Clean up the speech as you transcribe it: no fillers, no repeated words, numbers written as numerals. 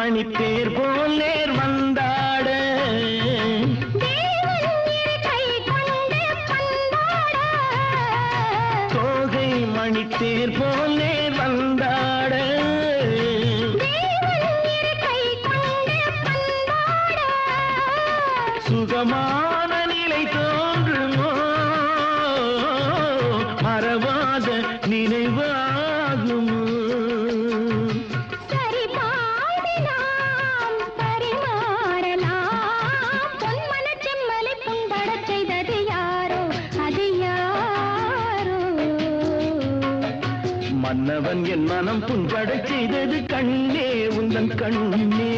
மணித்தேர் போல் நேர் வந்தாட தோகை மணித்தேர் போல் நேர் வந்தாட சுகமான நிலை தோன்றுமோ மறவாத நினைவாகுமோ சரி பாதி நாம் பரிமாறலாம் பொன்மன செம்மலை புண்படச் செய்தது யாரோ அது யாரோ மன்னவன் என் மனம் புண்படச் செய்தது கண்ணே உந்தன் கண்ணே